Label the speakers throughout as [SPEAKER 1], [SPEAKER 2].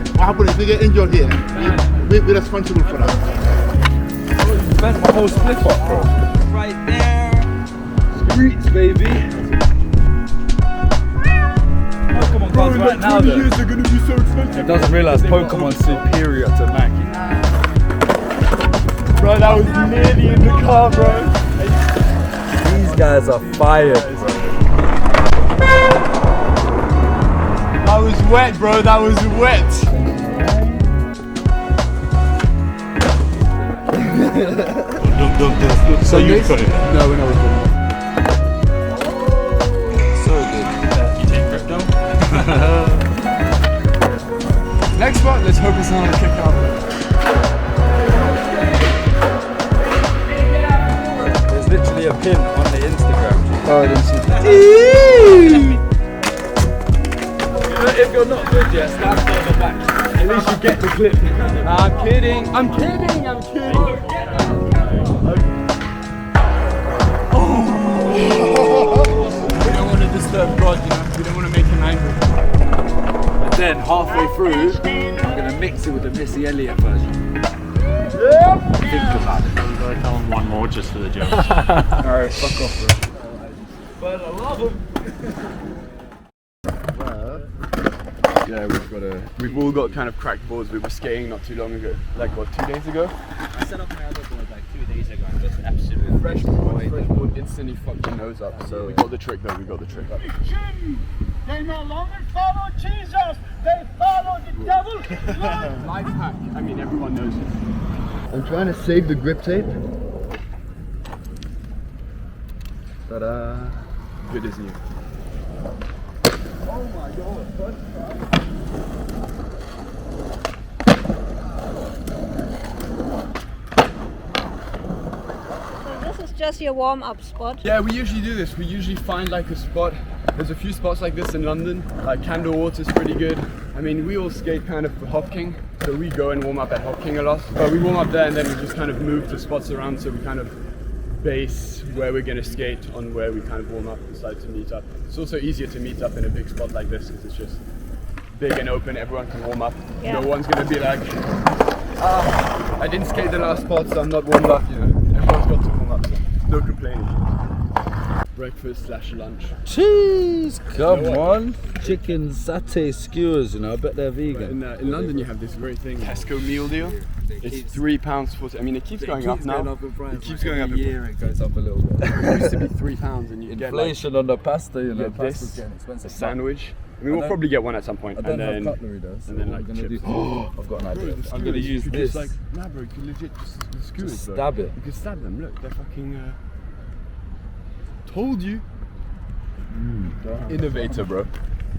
[SPEAKER 1] boy.
[SPEAKER 2] What happened if we get injured here? We're responsible for that.
[SPEAKER 1] Oh, you bent my whole split up, bro.
[SPEAKER 3] Right there.
[SPEAKER 1] Streets, baby. Pokemon cards right now, though.
[SPEAKER 2] They're gonna be so expensive.
[SPEAKER 1] He doesn't realise Pokemon's superior to Mac. Bro, that was nearly in the car, bro. These guys are fired, bro. That was wet, bro. That was wet.
[SPEAKER 2] Don't. So you got it? No, we're not recording.
[SPEAKER 3] So good. You take crypto?
[SPEAKER 1] Next spot, let's hope it's not a kick out. There's literally a pin on the Instagram.
[SPEAKER 2] Oh, I didn't see that.
[SPEAKER 1] If you're not good yet, stand further back. At least you get the clip. I'm kidding. I'm kidding. I'm kidding.
[SPEAKER 3] We don't want to disturb God, you know. We don't want to make him angry.
[SPEAKER 1] And then halfway through, I'm gonna mix it with the Missy Elliott version. Think about it.
[SPEAKER 4] I'm going to tell him one more just for the joke.
[SPEAKER 1] Alright, fuck off, bro. But I love him.
[SPEAKER 5] Yeah, we've all got kind of cracked boards. We were skating not too long ago, like what, 2 days ago?
[SPEAKER 4] I set up my other board like 2 days ago and just absolutely
[SPEAKER 5] Fresh board instantly fucked your nose up. So we got the trick though, we got the trick.
[SPEAKER 6] They no longer follow Jesus, they follow the devil.
[SPEAKER 5] Life hack, I mean everyone knows it.
[SPEAKER 2] I'm trying to save the grip tape. Ta-da.
[SPEAKER 5] Good as new.
[SPEAKER 6] Oh my God.
[SPEAKER 7] This is just your warm-up spot.
[SPEAKER 5] Yeah, we usually do this. We usually find like a spot. There's a few spots like this in London. Like Candle Water's pretty good. I mean, we all skate kind of for Hop King, so we go and warm up at Hop King a lot. But we warm up there and then we just kind of move the spots around, so we kind of base where we're gonna skate on where we kind of warm up and decide to meet up. It's also easier to meet up in a big spot like this because it's just big and open, everyone can warm up.
[SPEAKER 7] Yeah.
[SPEAKER 5] No one's gonna be like, I didn't skate the last spot, so I'm not warmed up, you know. Everyone's got to warm up, so no complaining. Breakfast / lunch.
[SPEAKER 1] Cheese, come on. Chicken satay skewers, you know, I bet they're vegan.
[SPEAKER 5] In London you have this great thing, Tesco meal deal. It's £3 for, I mean it keeps going up now. It keeps going up.
[SPEAKER 1] Year it goes up a little bit.
[SPEAKER 5] It used to be £3 and you get like,
[SPEAKER 1] Inflation on the pasta, you know,
[SPEAKER 5] get
[SPEAKER 1] pasta's
[SPEAKER 5] this,
[SPEAKER 1] getting expensive.
[SPEAKER 5] a sandwich. I mean we'll probably get one at some point.
[SPEAKER 1] I don't
[SPEAKER 5] and then,
[SPEAKER 1] have cutlery though, so
[SPEAKER 5] and then
[SPEAKER 1] what
[SPEAKER 5] like
[SPEAKER 1] I'm gonna
[SPEAKER 5] chips.
[SPEAKER 1] do, I've got an idea.
[SPEAKER 5] The
[SPEAKER 1] I'm gonna
[SPEAKER 5] skewers,
[SPEAKER 1] use
[SPEAKER 5] you could
[SPEAKER 1] this.
[SPEAKER 5] just like, nah bro, you could legit just the skewers,
[SPEAKER 1] Just
[SPEAKER 5] bro.
[SPEAKER 1] stab it.
[SPEAKER 5] You could stab them, look, they're fucking, told you. Innovator, bro.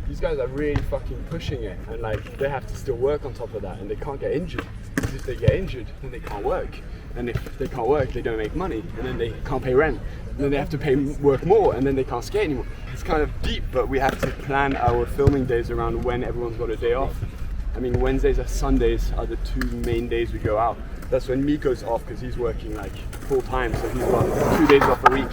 [SPEAKER 5] These guys are really fucking pushing it, and like they have to still work on top of that, and they can't get injured. Because if they get injured, then they can't work, and if they can't work, they don't make money, and then they can't pay rent, and then they have to work more, and then they can't skate anymore. It's kind of deep, but we have to plan our filming days around when everyone's got a day off. I mean, Wednesdays and Sundays are the 2 main days we go out. That's when Miko's off because he's working like full time, so he's got 2 days off a week.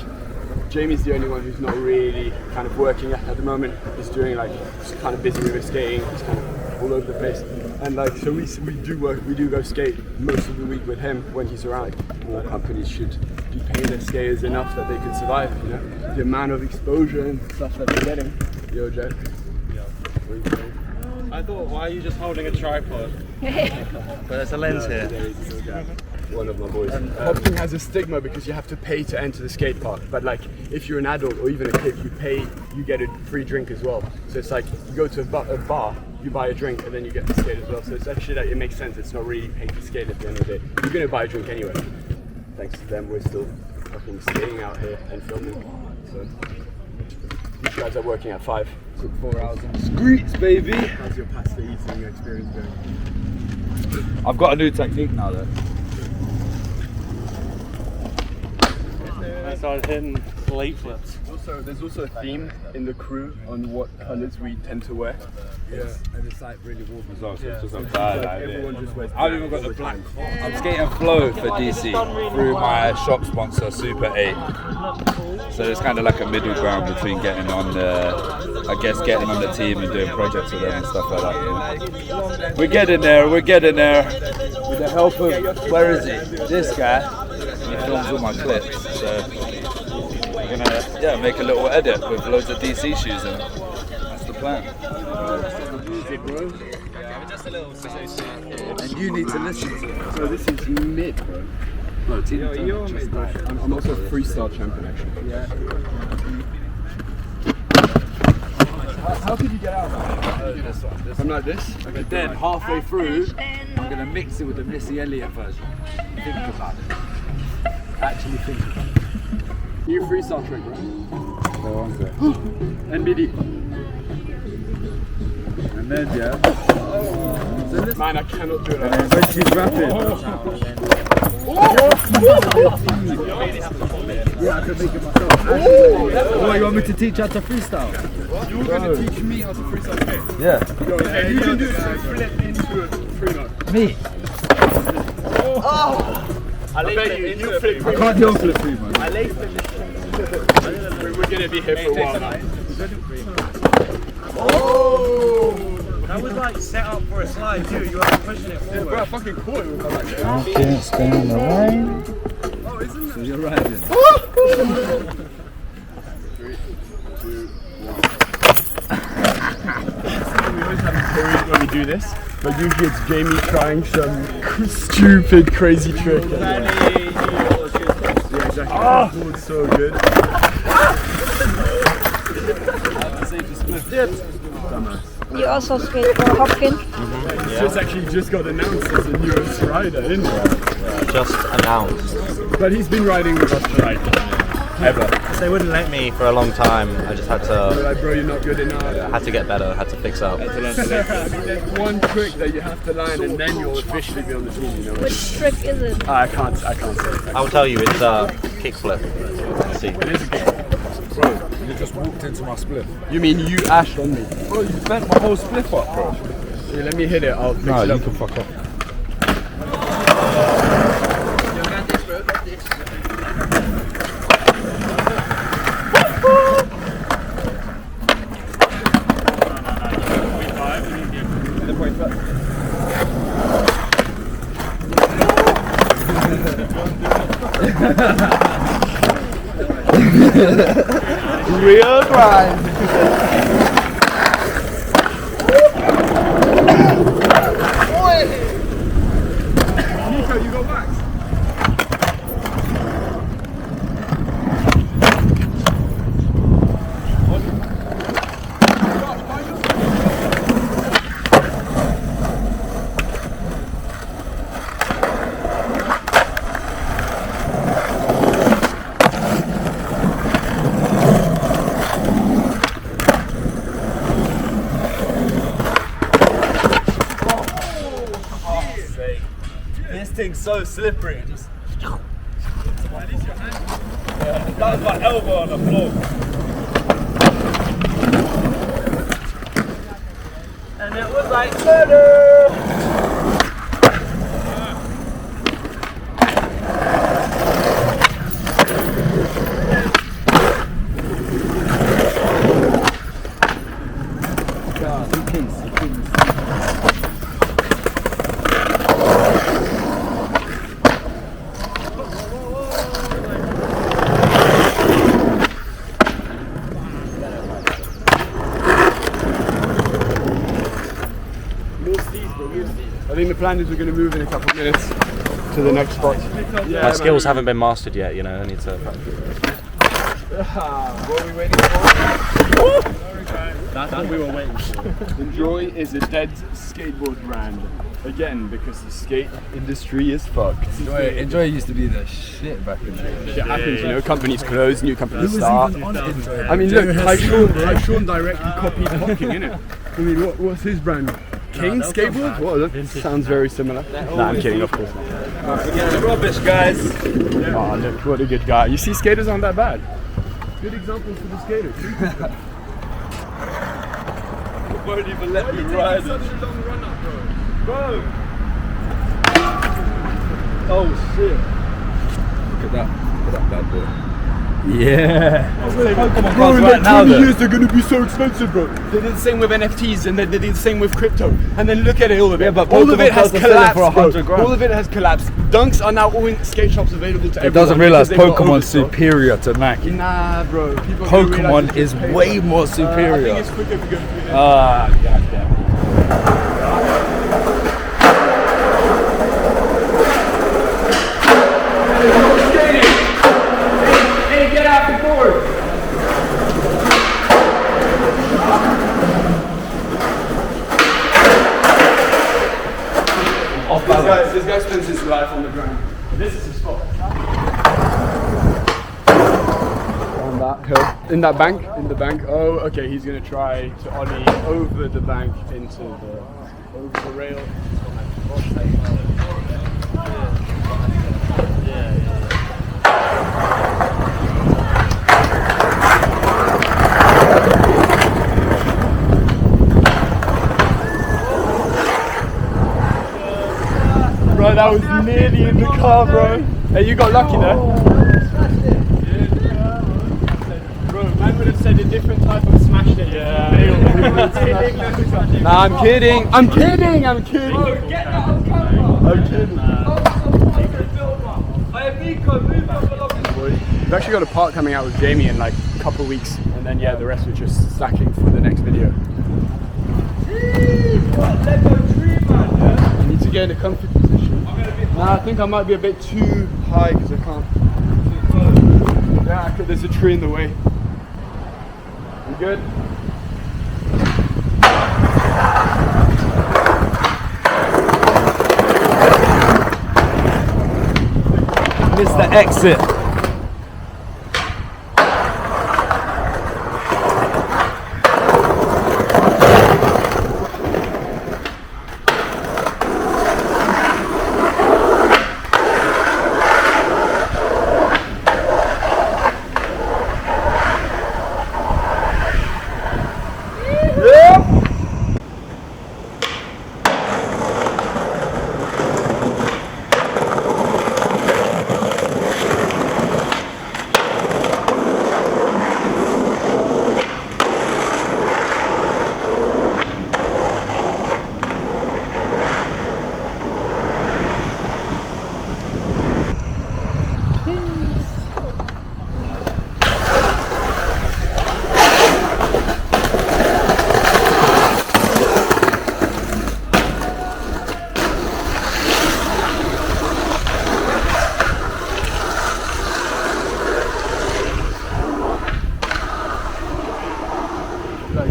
[SPEAKER 5] Jamie's the only one who's not really kind of working at the moment. He's doing like, he's kind of busy with his skating. He's kind of all over the place. And like, so we do work, we do go skate most of the week with him when he's around. More companies should be paying their skaters enough that they can survive, you know? The amount of exposure and stuff that they're getting. Yo, Jack.
[SPEAKER 4] I thought, why are you just holding a tripod? But there's a lens here.
[SPEAKER 5] One of my boys. Hop King has a stigma because you have to pay to enter the skate park, but like if you're an adult or even a kid, you pay, you get a free drink as well. So it's like you go to a bar, you buy a drink and then you get to skate as well. So it's actually like, it makes sense. It's not really paying to skate at the end of the day. You're gonna buy a drink anyway. Thanks to them, we're still fucking skating out here and filming. So these guys are working at 5.
[SPEAKER 1] Took 4 hours on the streets, baby.
[SPEAKER 5] How's your pasta eating experience going?
[SPEAKER 1] I've got a new technique now though.
[SPEAKER 4] started hitting late flips.
[SPEAKER 5] There's also a theme in the crew on what colours we tend to wear.
[SPEAKER 1] Yeah, and it's like really warm as well, so it's just
[SPEAKER 5] Like,
[SPEAKER 1] bad.
[SPEAKER 5] everyone just wears
[SPEAKER 1] I've even got the black. I'm skating Flow for DC through my shop sponsor Super 8. So it's kind of like a middle ground between getting on getting on the team and doing projects with them and stuff like that. We're getting there. With the help of, where is he? This guy. He films all my clips. So we're gonna make a little edit with loads of DC shoes in it. That's the plan. And you need to listen to it.
[SPEAKER 5] So this is mid, bro.
[SPEAKER 1] No,
[SPEAKER 5] I'm also a freestyle champion, actually.
[SPEAKER 1] Yeah.
[SPEAKER 5] How could you get out of that? I'm like this.
[SPEAKER 1] Okay, then halfway through, I'm gonna mix it with the Missy Elliott version. Think about it. Actually think about it.
[SPEAKER 5] New freestyle trick, right?
[SPEAKER 1] So on there.
[SPEAKER 5] NBD.
[SPEAKER 1] And then
[SPEAKER 5] Man, I cannot do it like
[SPEAKER 1] and then when she's rapping. Yeah, I can make it myself. Oh, you want me to teach how to freestyle?
[SPEAKER 5] You're going to teach me how to freestyle skate?
[SPEAKER 1] Yeah.
[SPEAKER 5] Okay, you can do it to flip into a freestyle.
[SPEAKER 1] Me?
[SPEAKER 5] I bet you flip.
[SPEAKER 1] I can't do a flip free, man.
[SPEAKER 5] We're going to be here for a while now.
[SPEAKER 4] That was like set up for a slide too. You were pushing it forward.
[SPEAKER 5] Bro, I fucking caught it with my back.
[SPEAKER 1] I can't stand the rain.
[SPEAKER 5] Oh, isn't it?
[SPEAKER 1] So you're riding.
[SPEAKER 5] 3, 2, 1. We always have a period when we do this, but usually it's Jamie trying some stupid, crazy trick. Yeah, exactly. Oh, that was so good.
[SPEAKER 7] You also skate for Hopkins?
[SPEAKER 5] Just actually just got announced as the newest rider, isn't he?
[SPEAKER 8] Just announced.
[SPEAKER 5] But he's been riding with us for like ever.
[SPEAKER 8] They wouldn't let me for a long time. I just had
[SPEAKER 5] They're
[SPEAKER 8] to
[SPEAKER 5] like, bro, you're not good enough.
[SPEAKER 8] had to get better, had to fix up.
[SPEAKER 5] I mean, there's one trick that you have to learn, and then you'll officially be on the team. You know.
[SPEAKER 7] Which trick is it?
[SPEAKER 5] I can't say it.
[SPEAKER 8] I'll tell you, it's a kickflip. Let's see.
[SPEAKER 5] It is a game.
[SPEAKER 1] Bro, you just walked into my split.
[SPEAKER 5] You mean you ashed on me?
[SPEAKER 1] Bro, you bent my whole split up, bro.
[SPEAKER 5] Here, let me hit it. I'll fix
[SPEAKER 1] No,
[SPEAKER 5] it
[SPEAKER 1] you
[SPEAKER 5] up.
[SPEAKER 1] can fuck off.
[SPEAKER 5] Real grind. Miko, you got wax?
[SPEAKER 4] This thing's so slippery. That was my elbow on the floor. And it was like murder.
[SPEAKER 5] I think the plan is we're going to move in a couple of minutes to the next spot. Yeah,
[SPEAKER 8] My skills haven't been mastered yet, you know, I need to practice.
[SPEAKER 5] What are we waiting for?
[SPEAKER 4] That's what we were waiting for.
[SPEAKER 5] Enjoy is a dead skateboard brand. Again, because the skate industry is fucked.
[SPEAKER 1] Enjoy used to be the shit back in the day.
[SPEAKER 5] Shit happens, you know, companies close, new companies start.
[SPEAKER 1] Even on Enjoy.
[SPEAKER 5] I mean, look, Tyshon directly copied Hocking, innit? I mean, what's his brand? King Skateboard? Well, that sounds very similar. No, I'm kidding, of course not.
[SPEAKER 1] Rubbish, guys.
[SPEAKER 5] Oh, look, what a good guy. You see, skaters aren't that bad. Good example for the skaters.
[SPEAKER 1] Won't even let me ride.
[SPEAKER 5] Such a long run up, bro.
[SPEAKER 1] Oh shit. Look at that. Look at that bad boy. Yeah.
[SPEAKER 5] Bro, in like 20 years they're gonna be so expensive, bro. They did the same with NFTs and they did the same with crypto. And then look at it, all of it.
[SPEAKER 1] Yeah, but
[SPEAKER 5] all of it has
[SPEAKER 1] Pokemon cards are selling
[SPEAKER 5] collapsed,
[SPEAKER 1] for
[SPEAKER 5] bro.
[SPEAKER 1] $100,000.
[SPEAKER 5] All of it has collapsed. Dunks are now all in skate shops available to
[SPEAKER 1] It
[SPEAKER 5] everyone.
[SPEAKER 1] doesn't realise
[SPEAKER 5] because they've got
[SPEAKER 1] Pokemon's
[SPEAKER 5] overstock.
[SPEAKER 1] superior to Nike.
[SPEAKER 5] Nah, bro. People don't realise
[SPEAKER 1] Pokemon
[SPEAKER 5] it's
[SPEAKER 1] is
[SPEAKER 5] just
[SPEAKER 1] way
[SPEAKER 5] paper.
[SPEAKER 1] more
[SPEAKER 5] I
[SPEAKER 1] superior.
[SPEAKER 5] think it's quicker if we go through there.
[SPEAKER 1] Ah, goddamn.
[SPEAKER 5] Hey, get out the board! This guy spends his life on the ground. This is his spot. On that hill. In that bank? In the bank. Oh, okay, he's gonna try to ollie over the bank into the over the rail. Bro, that was nearly in the car, bro. Hey, you got lucky there. Bro, man would have said a different type of smashed it. Yeah. Nah, I'm kidding. I'm kidding. I'm kidding. I'm kidding. We've actually got a part coming out with Jamie in like a couple of weeks, and then yeah, the rest we're just stacking for the next video. I need to get in a comfy position. Nah, I think I might be a bit too high because I can't. Yeah, there's a tree in the way. You good?
[SPEAKER 1] Missed the exit.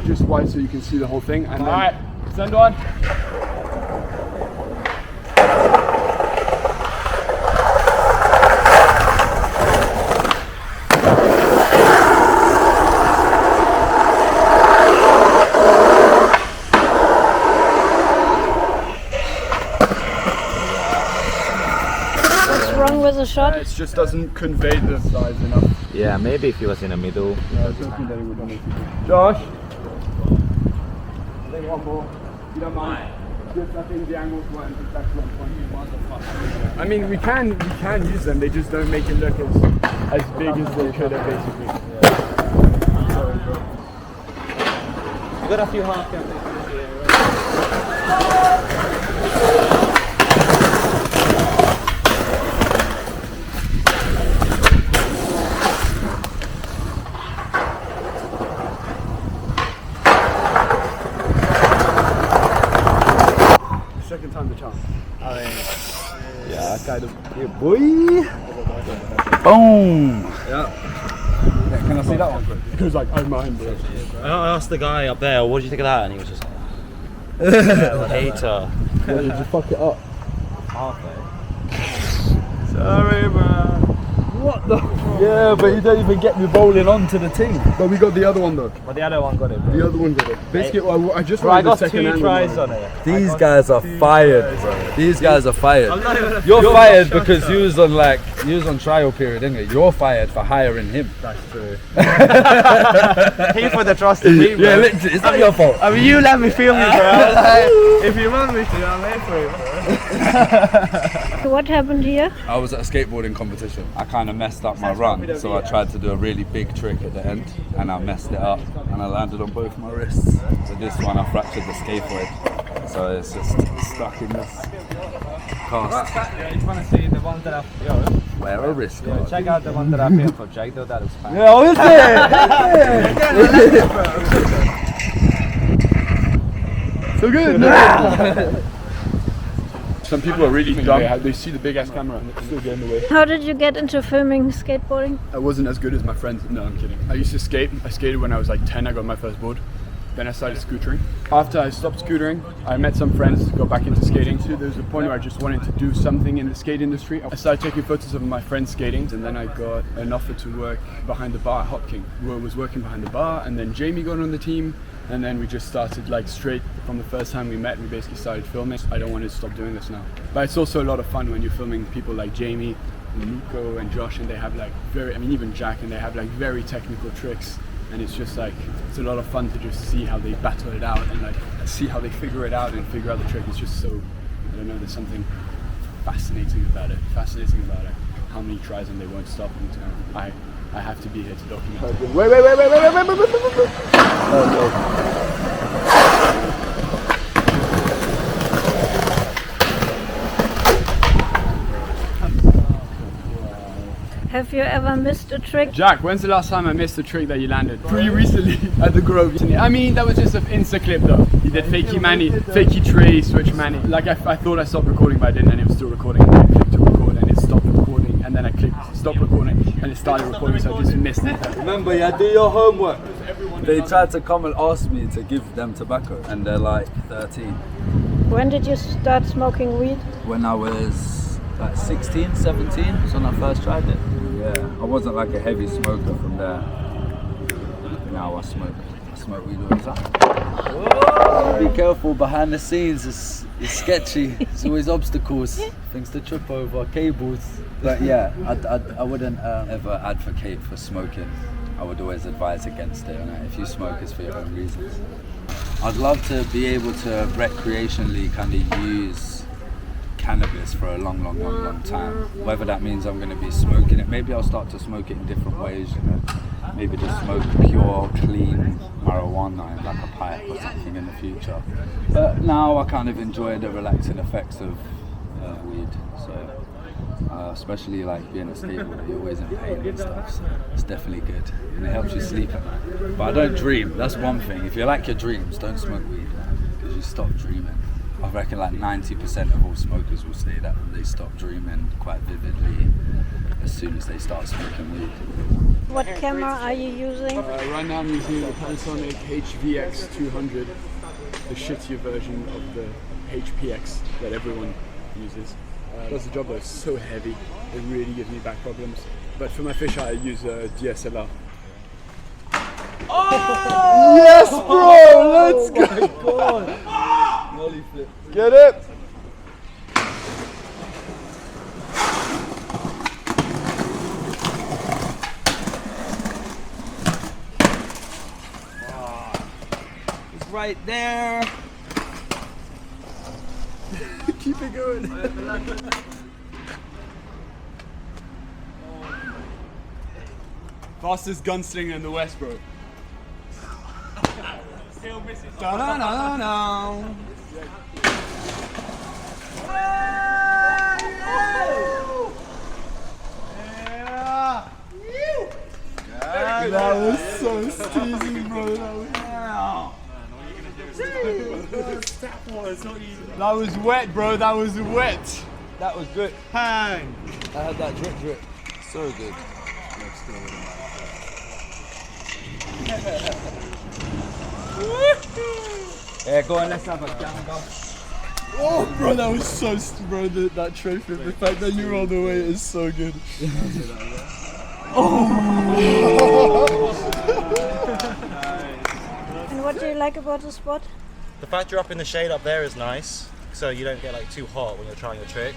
[SPEAKER 5] Just wide so you can see the whole thing. And alright, send one.
[SPEAKER 7] What's wrong with the shot?
[SPEAKER 5] It just doesn't convey the size enough.
[SPEAKER 8] Yeah, maybe if he was in the middle.
[SPEAKER 5] Yeah, I don't think that it would make it. Josh? I think one more. You don't mind? Just I think the angles weren't exactly on point. I mean, we can use them. They just don't make it look as big as they could have, basically. Sorry, bro.
[SPEAKER 8] You got a few half campers here.
[SPEAKER 5] Second time the charm.
[SPEAKER 1] Yeah, kind of. Yeah, boy. Boom. Yeah. Can I see that one?
[SPEAKER 5] It goes like, oh mine, bro.
[SPEAKER 8] I asked the guy up there, what did you think of that? And he was just hater.
[SPEAKER 5] Yeah, you just fuck it up.
[SPEAKER 8] Halfway.
[SPEAKER 5] Sorry, man.
[SPEAKER 1] What the? Yeah, but you don't even get me bowling onto the team.
[SPEAKER 5] But we got the other one though.
[SPEAKER 8] But the other one got it. Bro.
[SPEAKER 5] The other one got it. Basically, I just
[SPEAKER 8] Bro, I
[SPEAKER 5] wanted the
[SPEAKER 8] got
[SPEAKER 5] second
[SPEAKER 8] 2
[SPEAKER 5] angle
[SPEAKER 8] tries
[SPEAKER 5] one.
[SPEAKER 8] on it.
[SPEAKER 1] These guys are fired, bro. These guys are fired. You're fired because you was on trial period, innit? You're fired for hiring him.
[SPEAKER 8] That's true. He put the trust in me, bro.
[SPEAKER 1] Yeah, literally, it's not your fault.
[SPEAKER 8] I mean, you let me film you, bro. If you want me to, I'm here for it, bro.
[SPEAKER 7] What happened here?
[SPEAKER 1] I was at a skateboarding competition. I kind of messed up my run, so I tried to do a really big trick at the end, and I messed it up, and I landed on both my wrists. So this one, I fractured the scaphoid, so it's just stuck in this cast.
[SPEAKER 8] Yeah, you want to see the one that I...
[SPEAKER 1] Wear a wrist guard.
[SPEAKER 8] Check out the one that I filmed for Jake, though, that was fine.
[SPEAKER 1] Yeah, what is it?
[SPEAKER 5] So good. Some people are really dumb. They see the big ass camera and they still get in the way.
[SPEAKER 7] How did you get into filming skateboarding?
[SPEAKER 5] I wasn't as good as my friends. No, I'm kidding. I used to skate. I skated when I was like 10. I got my first board. Then I started scootering. After I stopped scootering, I met some friends, got back into skating. So there was a point where I just wanted to do something in the skate industry. I started taking photos of my friends skating, and then I got an offer to work behind the bar at Hop King, where I was working behind the bar, and then Jamie got on the team, and then we just started like straight from the first time we met, we basically started filming. I don't want to stop doing this now. But it's also a lot of fun when you're filming people like Jamie, and Miko and Josh, and they have like even Jack, and they have like very technical tricks. And it's just like, it's a lot of fun to just see how they battle it out and like see how they figure it out and figure out the trick. It's just so, I don't know, there's something fascinating about it. How many tries and they won't stop. And I have to be here to document it. Wait.
[SPEAKER 7] Have you ever missed a trick?
[SPEAKER 5] Jack, when's the last time I missed a trick that you landed? Pretty recently at the Grove. I mean, that was just an Insta clip though. You did fakey manny, fakey tray, switch manny. Like I thought I stopped recording, but I didn't, and it was still recording. And then I clicked to record, and it stopped recording. And then I clicked stop recording, and it started recording. So I just missed it.
[SPEAKER 1] Remember, you do your homework. They tried to come and ask me to give them tobacco, and they're like 13.
[SPEAKER 7] When did you start smoking weed?
[SPEAKER 1] When I was like 16, 17, was when I first tried it. Yeah, I wasn't like a heavy smoker from there. Now I smoke weed all the time. Whoa. Be careful, behind the scenes it's sketchy. There's always obstacles, things to trip over, cables. But yeah, I wouldn't ever advocate for smoking. I would always advise against it. And if you smoke, it's for your own reasons. I'd love to be able to recreationally kind of use cannabis for a long time. Whether that means I'm going to be smoking it, maybe I'll start to smoke it in different ways, you know. Maybe just smoke pure, clean marijuana in like a pipe or something in the future. But now I kind of enjoy the relaxing effects of weed. So especially like being a skateboarder, you're always in pain and stuff. So it's definitely good, and it helps you sleep at night. But I don't dream. That's one thing. If you like your dreams, don't smoke weed, man, because you stop dreaming. I reckon like 90% of all smokers will say that they stop dreaming quite vividly as soon as they start smoking weed.
[SPEAKER 7] What camera are you using?
[SPEAKER 5] Right now I'm using the Panasonic HVX 200, the shittier version of the HPX that everyone uses. Does the job though, it's so heavy, it really gives me back problems. But for my fisheye I use a DSLR. Oh! Yes bro, let's go!
[SPEAKER 1] God. Nollie flip.
[SPEAKER 5] Get it!
[SPEAKER 1] It's right there.
[SPEAKER 5] Keep it going. Fastest gunslinger in the West, bro.
[SPEAKER 3] Still missing.
[SPEAKER 5] Da-da-da-da-da. That was so steezy, bro. That was wet, bro. That was wet.
[SPEAKER 1] That was good.
[SPEAKER 5] Hang.
[SPEAKER 1] I had that drip. So good.
[SPEAKER 8] Yeah, go on, let's have a gang go. Oh, bro, that was so, bro, that trophy, the fact that you rolled away is so good.
[SPEAKER 7] And what do you like about the spot?
[SPEAKER 4] The fact you're up in the shade up there is nice, so you don't get like too hot when you're trying your trick.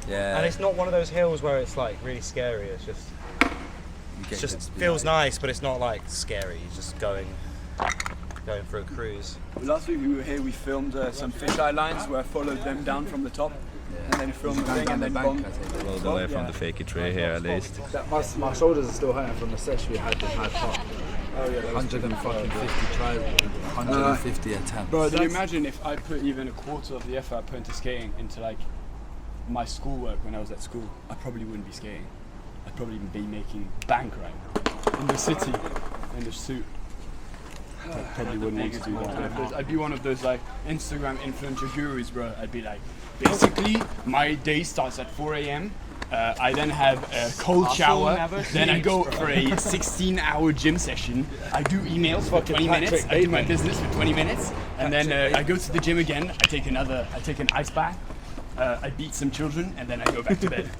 [SPEAKER 1] Yeah.
[SPEAKER 4] And it's not one of those hills where it's like really scary. It's just feels nice, but it's not like scary. You're just going for a cruise.
[SPEAKER 5] Last week we were here, we filmed some fisheye lines where I followed them down from the top and then filmed the thing and then bombed.
[SPEAKER 1] All the way from the fakey tree here at least.
[SPEAKER 5] My shoulders are still hurting from the session we had in Hyde Park. Oh yeah,
[SPEAKER 1] 150 tries, 150 attempts.
[SPEAKER 5] Bro, can you imagine if I put even a quarter of the effort I put into skating into like my schoolwork when I was at school? I probably wouldn't be skating. I'd probably be making bank right now in the city in the suit. I probably wouldn't want to do that. I'd be one of those like Instagram influencer gurus, bro. I'd be like, basically, my day starts at 4 a.m. I then have a cold shower, then I go for a 16-hour gym session. I do emails for 20 minutes, I do my business for 20 minutes, and then I go to the gym again. I take an ice bath, I beat some children, and then I go back to bed.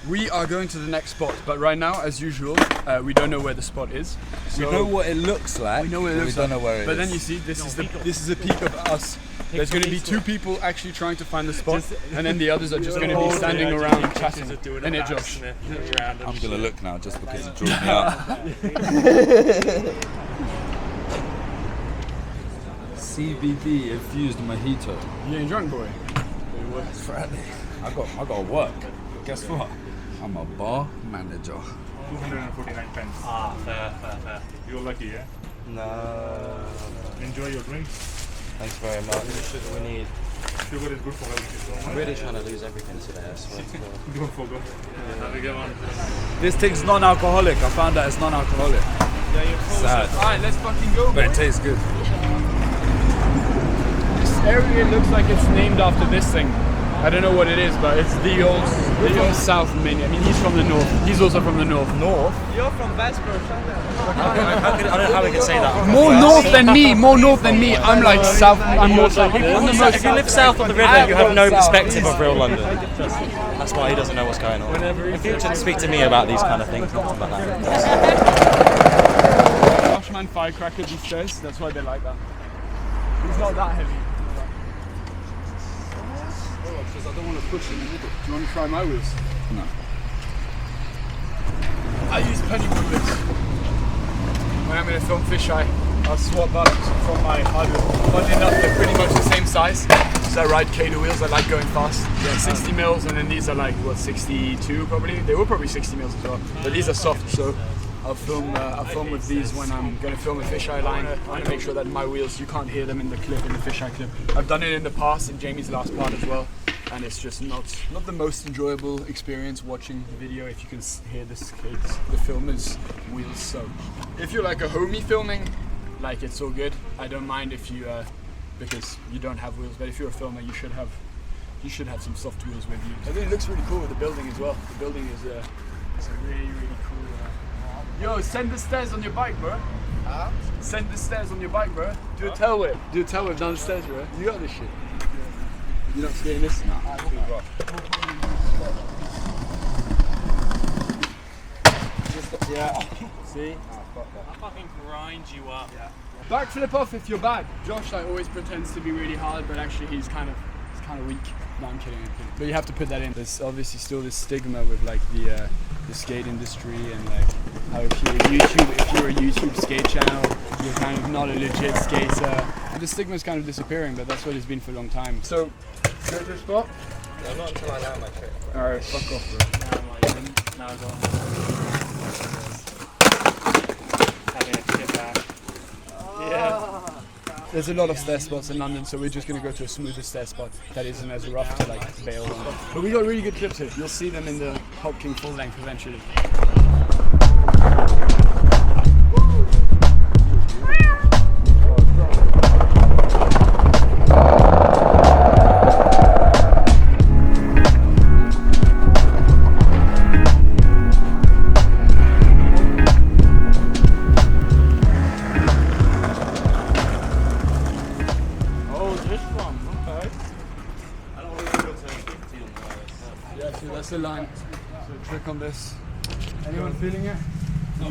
[SPEAKER 5] We are going to the next spot, but right now, as usual, we don't know where the spot is.
[SPEAKER 1] We know what it looks like.
[SPEAKER 5] We know what it looks
[SPEAKER 1] like. We don't know where it is.
[SPEAKER 5] But then you see, this is a peek of us. There's going to be 2 people actually trying to find the spot, and then the others are just going to be standing around chatting. And it, Josh.
[SPEAKER 1] I'm going to look now just because it drew me up. CBD infused mojito.
[SPEAKER 5] You ain't drunk, boy?
[SPEAKER 1] It's Friday. I got work. Guess what? I'm a bar manager.
[SPEAKER 3] 249 pence.
[SPEAKER 4] Ah, fair.
[SPEAKER 3] You're lucky, yeah?
[SPEAKER 4] No.
[SPEAKER 3] Enjoy your drink.
[SPEAKER 4] Thanks very much. The sugar we need.
[SPEAKER 3] Sugar is good for health.
[SPEAKER 4] I'm really trying to lose everything today, I swear to God.
[SPEAKER 3] Don't forget. Have a good one.
[SPEAKER 1] This thing's non-alcoholic. I found out it's non-alcoholic.
[SPEAKER 3] Yeah, you're full.
[SPEAKER 1] Sad.
[SPEAKER 5] Alright, let's fucking go.
[SPEAKER 1] But it tastes good.
[SPEAKER 5] This area looks like it's named after this thing. I don't know what it is, but it's the old South mini. I mean, he's from the north. He's also from the north. North?
[SPEAKER 8] You're from Vesper,
[SPEAKER 4] I don't know how we can say that.
[SPEAKER 5] More north than me. I'm like south. I'm more south.
[SPEAKER 4] If you live south of the river, you have no perspective of real London. That's why he doesn't know what's going on. In future, speak to me about these kind of things, not about that.
[SPEAKER 5] Joshman firecracker these stairs. That's why they like that. He's not that heavy. Because I don't want to push in the middle. Do you want to try my wheels?
[SPEAKER 1] No.
[SPEAKER 5] I use penny movers. When I'm in a film fisheye, I'll swap out from my hard wheel. Funny enough, they're pretty much the same size. So I ride Cater wheels, I like going fast. They're 60 mils, and then these are like, what, 62 probably? They were probably 60 mils as well. But these are soft, so I'll film with these when I'm going to film a fisheye line. I want to make sure that my wheels, you can't hear them in the clip, in the fisheye clip. I've done it in the past, in Jamie's last part as well. And it's just not the most enjoyable experience watching the video if you can hear the filmer's wheels. So if you're like a homie filming, like it's all good. I don't mind if you because you don't have wheels, but if you're a filmer, you should have some soft wheels with you. I think it looks really cool with the building as well. The building is it's a really cool. Yo, send the stairs on your bike, bro. Huh? Send the stairs on your bike, bro. Do a tail whip. Down the stairs, bro. You got this shit. You're not skating this? No. Yeah. See?
[SPEAKER 3] I'll fucking grind you up.
[SPEAKER 5] Yeah. Backflip off if you're bad. Josh always pretends to be really hard, but actually he's kind of weak. No, I'm kidding. But you have to put that in. There's obviously still this stigma with like the skate industry and like how if you're a YouTube skate channel, you're kind of not a legit skater. The stigma is kind of disappearing, but that's what it's been for a long time. So, go to the spot?
[SPEAKER 4] Yeah, not until I land my trick.
[SPEAKER 5] Alright, fuck off, bro.
[SPEAKER 3] Now go on. Yeah.
[SPEAKER 5] There's a lot of stair spots in London, so we're just going to go to a smoother stair spot that isn't as rough to like bail on. But we got really good clips here. You'll see them in the Hop King full length eventually. So that's the line. So trick on this. Anyone feeling it? No.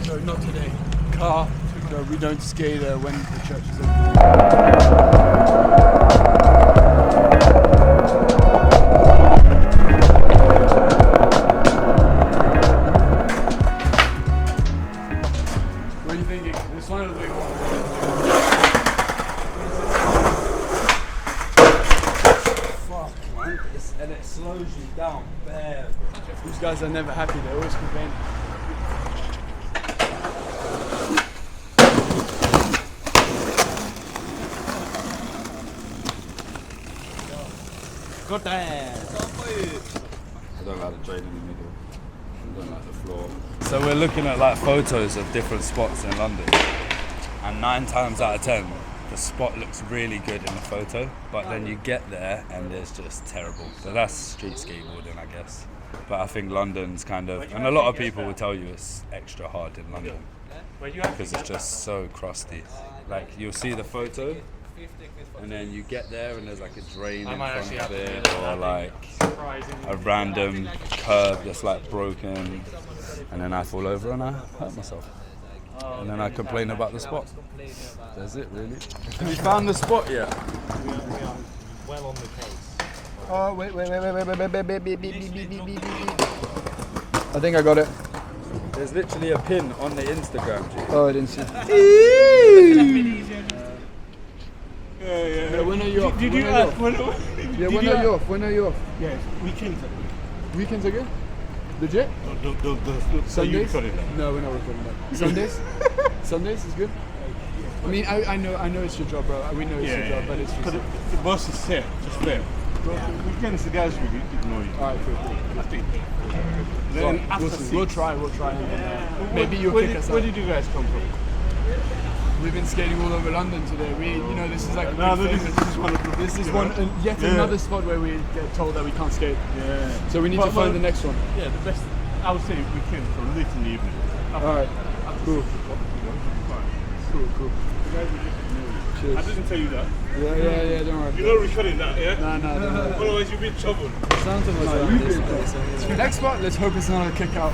[SPEAKER 5] So not today. Car. So we don't skate when the church is open. What are you thinking? This one or the big one?
[SPEAKER 1] And it slows you down bare.
[SPEAKER 5] These guys are never happy, they always complain.
[SPEAKER 4] Good day.
[SPEAKER 1] I don't like the drain in the middle. I don't like the floor. So we're looking at like photos of different spots in London, and 9 times out of 10 the spot looks really good in the photo, but then you get there and it's just terrible. So that's street skateboarding, I guess. But I think London's kind of, and a lot of people will tell you it's extra hard in London because it's just so crusty. Like you'll see the photo and then you get there and there's like a drain in front of it, or like a random curb that's like broken, and then I fall over and I hurt myself. And then I complain about the spot. That's it, really. Have you found the spot yet?
[SPEAKER 4] We are well on the case.
[SPEAKER 5] Oh, wait. I think I got it.
[SPEAKER 1] There's literally a pin on the Instagram, G.
[SPEAKER 5] Oh, I didn't see. Yeah. When are you off?
[SPEAKER 3] Did you ask? When are
[SPEAKER 5] you off? When are you off?
[SPEAKER 3] Yes, weekends.
[SPEAKER 5] Weekends again? Legit?
[SPEAKER 3] So you recording that?
[SPEAKER 5] No, we're not recording that. Sundays? Sundays is good. I mean, I know it's your job, bro. We know it's your job, but it's just...
[SPEAKER 3] The boss is there, just there. Weekends, the guys will ignore you.
[SPEAKER 5] Alright, cool.
[SPEAKER 3] I think.
[SPEAKER 5] Then
[SPEAKER 3] Then after
[SPEAKER 5] we'll try. Maybe you'll kick us out.
[SPEAKER 3] Where did you guys come from?
[SPEAKER 5] We've been skating all over London today. This is like this is yet another spot where we get told that we can't skate.
[SPEAKER 3] Yeah.
[SPEAKER 5] So we need to find the next one.
[SPEAKER 3] Yeah, the best. I would say weekend, so late in the evening.
[SPEAKER 5] Alright. Cool. Cheers.
[SPEAKER 3] I didn't tell you that.
[SPEAKER 5] Yeah, don't worry.
[SPEAKER 3] You're not recording that, yeah?
[SPEAKER 5] No, don't worry.
[SPEAKER 3] Otherwise you'll be in trouble.
[SPEAKER 5] Next spot, let's hope it's not a kick out.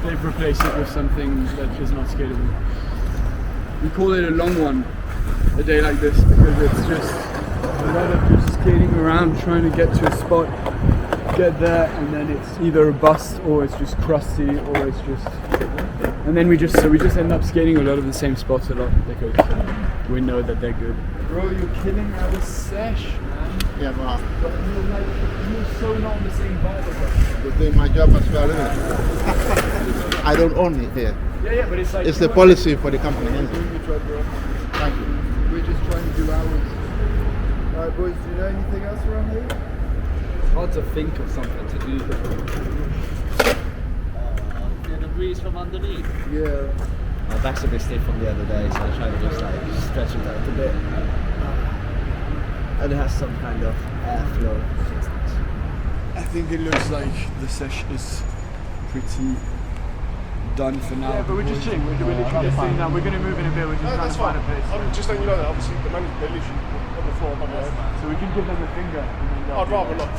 [SPEAKER 5] They've replaced it with something that is not skatable. We call it a long one, a day like this, because it's just a lot of just skating around trying to get to a spot, get there, and then it's either a bust or it's just crusty or it's just... And then we just end up skating a lot of the same spots a lot because we know that they're good. Bro, you're killing our sesh, man.
[SPEAKER 2] Yeah, but
[SPEAKER 5] You're so not on the same vibe as us.
[SPEAKER 2] you're doing my job as well, isn't it? I don't own it here.
[SPEAKER 5] Yeah, but it's like...
[SPEAKER 2] It's the policy for the company, isn't
[SPEAKER 5] Doing
[SPEAKER 2] it?
[SPEAKER 5] your job, bro.
[SPEAKER 2] Thank you.
[SPEAKER 5] We're just trying to do ours. Alright, boys, do you know anything else around here?
[SPEAKER 1] It's hard to think of something to do.
[SPEAKER 4] The breeze from underneath.
[SPEAKER 5] Yeah.
[SPEAKER 8] My back's a bit stiff from the other day, so I try to just like stretch it out a bit. And it has some kind of airflow.
[SPEAKER 5] I think it looks like the sesh is pretty done for now. Yeah, but we're just chilling. We're literally just sitting down. We're going to move in a bit. We're just trying to find a place.
[SPEAKER 3] I'm just letting you know that obviously the manager, they literally on the floor.
[SPEAKER 5] So we can give them a finger.
[SPEAKER 3] I'd rather not.